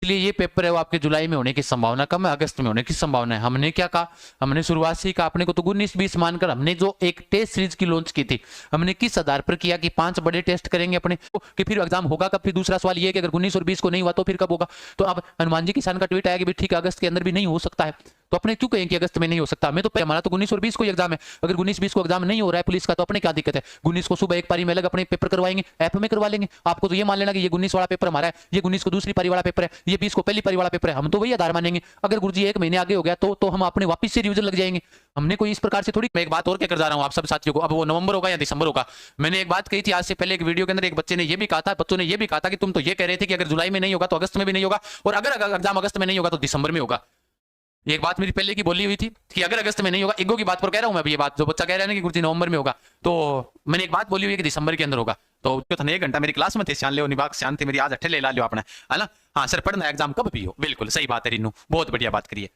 इसलिए ये पेपर है वो आपके जुलाई में होने की संभावना कम है, अगस्त में होने की संभावना है। हमने क्या कहा, हमने शुरुआत से ही कहा अपने को तो 19-20 मानकर हमने जो एक टेस्ट सीरीज की लॉन्च की थी, हमने किस आधार पर किया कि 5 बड़े टेस्ट करेंगे अपने कि फिर एग्जाम होगा कब। फिर दूसरा सवाल ये है कि अगर 19 और 20 को नहीं हुआ तो फिर कब होगा। तो अब हनुमान जी किसान का ट्वीट आया कि भाई ठीक है अगस्त के अंदर भी नहीं हो सकता है, तो अपने क्यों कहें कि अगस्त में नहीं हो सकता। हमें तो हमारा तो 19 और 20 को एग्जाम है, अगर 19-20 को एग्जाम नहीं हो रहा है पुलिस का तो अपने क्या दिक्कत है। 19 को सुबह एक पारी में अलग अपने पेपर करवाएंगे, ऐप में करवा लेंगे। आपको तो ये मान लेना कि ये 19 वाला पेपर हमारा है, ये 19 को दूसरी पारी वाला पेपर है, ये 20 को पहली पारी वाला पेपर है, हम तो वही आधार मानेंगे। अगर गुरुजी 1 महीने आगे हो गया तो हम अपने वापस से रिवीजन लग जाएंगे। हमने कोई इस प्रकार से थोड़ी। मैं एक बात और कहकर जा रहा हूँ आप सब साथियों को, अब वो नवंबर होगा या दिसंबर होगा। मैंने एक बात कही थी आज से पहले एक वीडियो के अंदर, एक बच्चे ने ये भी कहा था, बच्चों ने ये भी कहा था कि तुम तो ये कह रहे थे कि अगर जुलाई में नहीं होगा तो अगस्त में भी नहीं होगा, और अगर एग्जाम अगस्त में नहीं होगा तो दिसंबर में होगा। एक बात मेरी पहले की बोली हुई थी कि अगर अगस्त में नहीं होगा, ईगो की बात पर कह रहा हूं मैं अभी, ये बात जो बच्चा कह रहा है ना कि गुरुजी नवंबर में होगा, तो मैंने एक बात बोली हुई है कि दिसंबर के अंदर होगा। तो जो था 1 घंटा मेरी क्लास में थे, श्यान ले निभाग श्यान थे मेरी, आज अट्ठे ले ला लियो आपने, है ना। हाँ सर पढ़ना एग्जाम कब भी हो, बिल्कुल सही बात है रीनू, बहुत बढ़िया बात करिए।